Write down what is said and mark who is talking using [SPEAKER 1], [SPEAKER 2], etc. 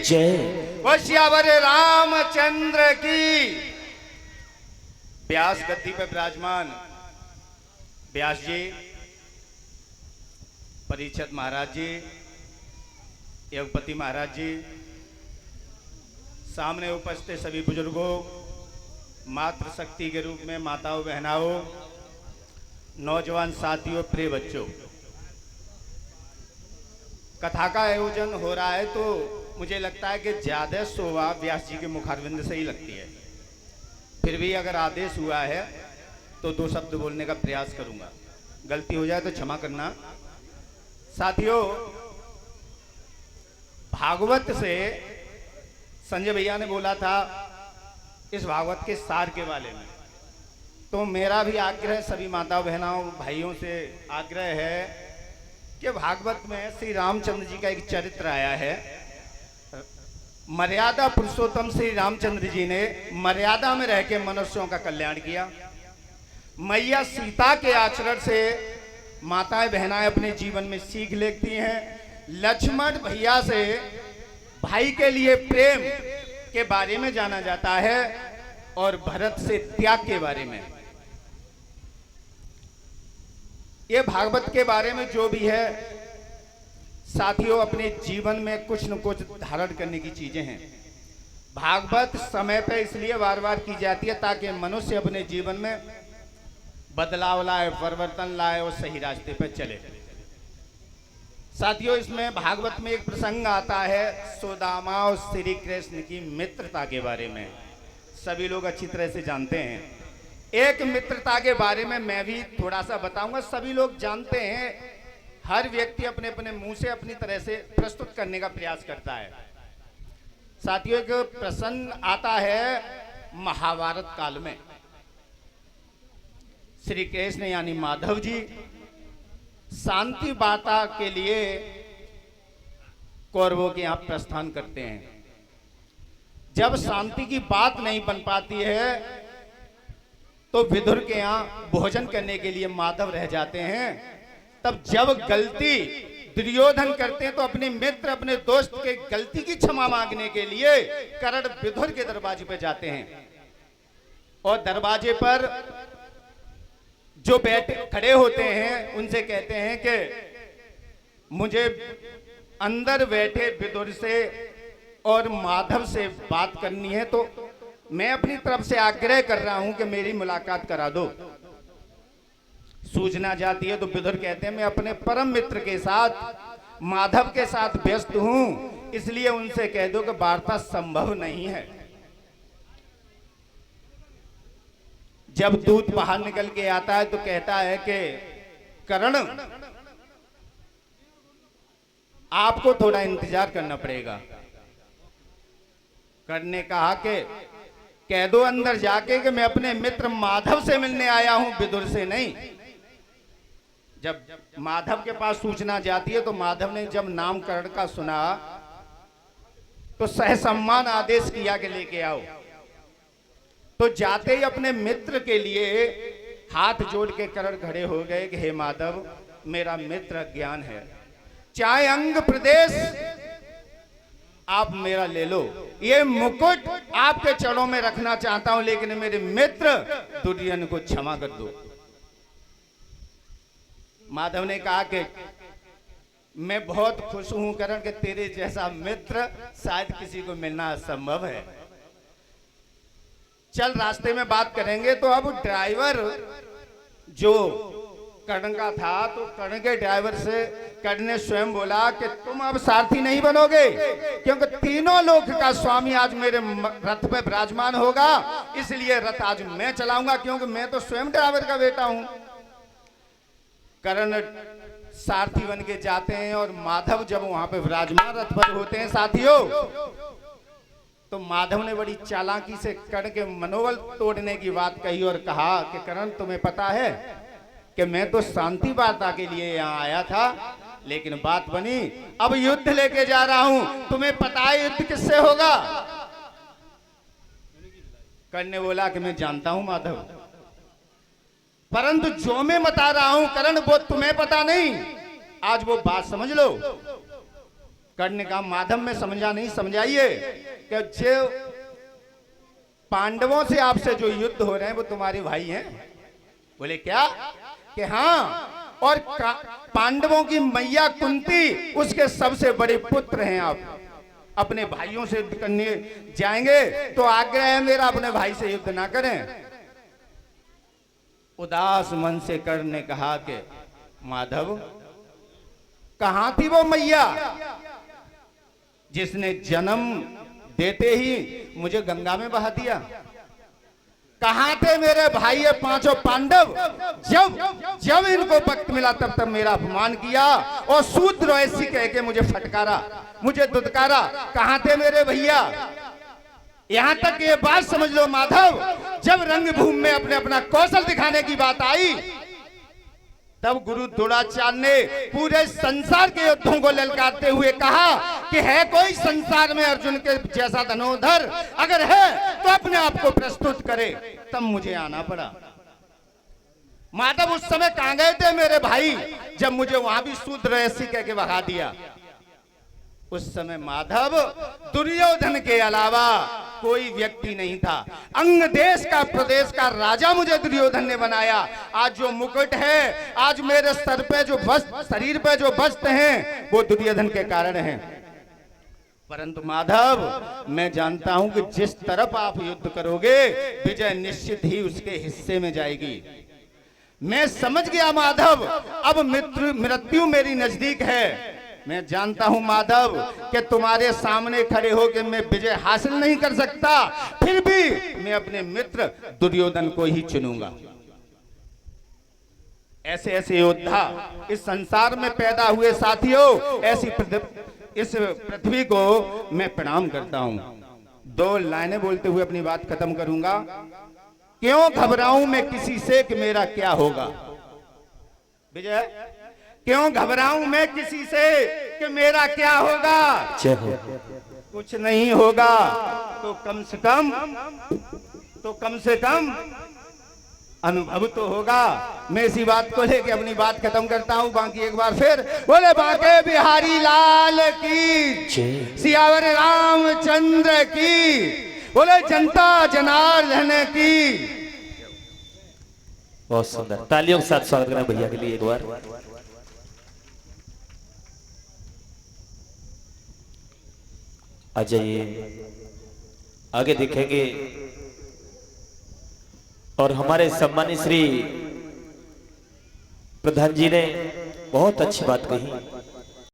[SPEAKER 1] जय।
[SPEAKER 2] वो श्यावर रामचंद्र की। व्यास गद्दी पे विराजमान व्यास जी, परीक्षित महाराज जी, योगपति महाराज जी, सामने उपस्थित सभी बुजुर्गों, मातृशक्ति के रूप में माताओं बहनाओं, नौजवान साथियों, प्रिय बच्चों, कथा का आयोजन हो रहा है तो मुझे लगता है कि ज्यादा शोभा व्यास जी के मुखारविंद से ही लगती है। फिर भी अगर आदेश हुआ है तो दो शब्द बोलने का प्रयास करूंगा, गलती हो जाए तो क्षमा करना। साथियों, भागवत से संजय भैया ने बोला था इस भागवत के सार के बारे में, तो मेरा भी आग्रह सभी माताओं बहनों भाइयों से आग्रह है कि भागवत में श्री रामचंद्र जी का एक चरित्र आया है। मर्यादा पुरुषोत्तम श्री रामचंद्र जी ने मर्यादा में रह के मनुष्यों का कल्याण किया। मैया सीता के आचरण से माताएं बहनाएं अपने जीवन में सीख लेती हैं। लक्ष्मण भैया से भाई के लिए प्रेम के बारे में जाना जाता है और भरत से त्याग के बारे में। ये भागवत के बारे में जो भी है साथियों, अपने जीवन में कुछ न कुछ धारण करने की चीजें हैं। भागवत समय पे इसलिए बार बार की जाती है ताकि मनुष्य अपने जीवन में बदलाव लाए, परिवर्तन लाए और सही रास्ते पर चले। साथियों, इसमें भागवत में एक प्रसंग आता है सुदामा और श्री कृष्ण की मित्रता के बारे में। सभी लोग अच्छी तरह से जानते हैं। एक मित्रता के बारे में मैं भी थोड़ा सा बताऊंगा। सभी लोग जानते हैं, हर व्यक्ति अपने अपने मुंह से अपनी तरह से प्रस्तुत करने का प्रयास करता है। साथियों, एक प्रसंग आता है महाभारत काल में। श्री कृष्ण यानी माधव जी शांति वार्ता के लिए कौरवों के यहां प्रस्थान करते हैं। जब शांति की बात नहीं बन पाती है तो विदुर के यहां भोजन करने के लिए माधव रह जाते हैं। तब जब गलती दुर्योधन करते हैं तो अपने मित्र, अपने दोस्त के गलती की क्षमा मांगने के लिए कर्ण विदुर के दरवाजे पर जाते हैं और दरवाजे पर जो बैठे खड़े होते हैं उनसे कहते हैं कि मुझे अंदर बैठे विदुर से और माधव से बात करनी है, तो मैं अपनी तरफ से आग्रह कर रहा हूं कि मेरी मुलाकात करा दो। सूचना जाती है तो विदुर कहते हैं मैं अपने परम मित्र के साथ माधव के साथ व्यस्त हूं, इसलिए उनसे कह दो कि वार्ता संभव नहीं है। जब दूत बाहर निकल के आता है तो कहता है कि कर्ण, आपको थोड़ा इंतजार करना पड़ेगा। कर्ण ने कहा कि कह दो अंदर जाके कि मैं अपने मित्र माधव से मिलने आया हूं, विदुर से नहीं। जब माधव के पास सूचना जाती है तो माधव ने जब नाम कर्ण का सुना तो सहसम्मान आदेश किया कि लेके आओ। तो जाते ही अपने मित्र के लिए हाथ जोड़ के कर्ण खड़े हो गए कि हे माधव, मेरा मित्र अज्ञान है, चाहे अंग प्रदेश आप मेरा ले लो, ये मुकुट आपके चरणों में रखना चाहता हूं, लेकिन मेरे मित्र दुर्योधन को क्षमा कर दो। माधव ने कहा कि मैं बहुत खुश हूं कर्ण कि तेरे जैसा मित्र शायद किसी को मिलना असंभव है। चल रास्ते में बात करेंगे। तो अब ड्राइवर जो कर्ण का था तो कर्ण के ड्राइवर से कर्ण ने स्वयं बोला कि तुम अब सारथी नहीं बनोगे, क्योंकि तीनों लोक का स्वामी आज मेरे रथ पे विराजमान होगा, इसलिए रथ आज मैं चलाऊंगा, क्योंकि मैं तो स्वयं ड्राइवर का बेटा हूं। कर्ण सारथी बन के जाते हैं और माधव जब वहां पे विराजमान रथ पर होते हैं साथियों, तो माधव ने बड़ी चालाकी से कर्ण के मनोबल तोड़ने की बात कही और कहा कि कर्ण, तुम्हें पता है कि मैं तो शांति वार्ता के लिए यहाँ आया था, लेकिन बात बनी अब युद्ध लेके जा रहा हूं, तुम्हें पता है युद्ध किससे होगा? कर्ण ने बोला कि मैं जानता हूं माधव, परंतु जो मैं बता रहा हूं कर्ण वो तुम्हें पता नहीं। आज वो बात समझ लो। कर्ण ने कहा माधव में समझा नहीं, समझाइए कि जो पांडवों से आपसे जो युद्ध हो रहे हैं वो तुम्हारे भाई हैं। बोले क्या? कि हाँ, और पांडवों की मैया कुंती उसके सबसे बड़े पुत्र हैं। आप अपने भाइयों से युद्ध करने जाएंगे तो आग्रह है मेरा, अपने भाई से युद्ध ना करें। उदास मन से कर्ण ने कहा कि माधव, कहां थी वो मैया जिसने जन्म देते ही मुझे गंगा में बहा दिया? कहां थे मेरे भाई ये पांचों पांडव? जब इनको वक्त मिला तब तब मेरा अपमान किया और शूद्र ऐसी कह के मुझे फटकारा, मुझे दुत्कारा। कहां थे मेरे भैया? यहां तक ये बात समझ लो माधव, जब रंगभूमि में अपने अपना कौशल दिखाने की बात आई तब गुरु द्रोणाचार्य ने पूरे संसार के योद्धाओं को ललकारते हुए कहा कि है कोई संसार में अर्जुन के जैसा धनुर्धर? अगर है तो अपने आप को प्रस्तुत करे। तब मुझे आना पड़ा। माधव उस समय कहां गए थे मेरे भाई जब मुझे वहां भी शूद्र ऐसी कह के भगा दिया? उस समय माधव दुर्योधन के अलावा कोई व्यक्ति नहीं था। अंग देश का, प्रदेश का राजा मुझे दुर्योधन ने बनाया। आज जो मुकुट है, आज मेरे सर पे जो वस्त्र, शरीर पे जो वस्त्र हैं, वो दुर्योधन के कारण हैं। परंतु माधव, मैं जानता हूं कि जिस तरफ आप युद्ध करोगे विजय निश्चित ही उसके हिस्से में जाएगी। मैं समझ गया माधव, अब मृत्यु मेरी नजदीक है। मैं जानता हूं माधव कि तुम्हारे सामने खड़े होकर मैं विजय हासिल नहीं कर सकता, फिर भी मैं अपने मित्र दुर्योधन को ही चुनूंगा। ऐसे ऐसे योद्धा इस संसार में पैदा हुए साथियों, ऐसी इस पृथ्वी को मैं प्रणाम करता हूं। दो लाइनें बोलते हुए अपनी बात खत्म करूंगा। क्यों घबराऊं मैं किसी से कि मेरा क्या होगा? विजय, क्यों घबराऊं मैं किसी से कि मेरा क्या होगा? कुछ नहीं होगा तो कम से कम अनुभव तो होगा। मैं इसी बात को लेके अपनी बात खत्म करता हूं। बाकी एक बार फिर बोले बांके बिहारी लाल की, सियावर रामचंद्र की, बोले जनता जनार्दन की।
[SPEAKER 1] बहुत सुंदर, तालियों के साथ स्वागत करें भैया के लिए एक बार। आ जाइए, आगे देखेंगे और हमारे सम्मानित श्री प्रधान जी ने बहुत अच्छी बात कही।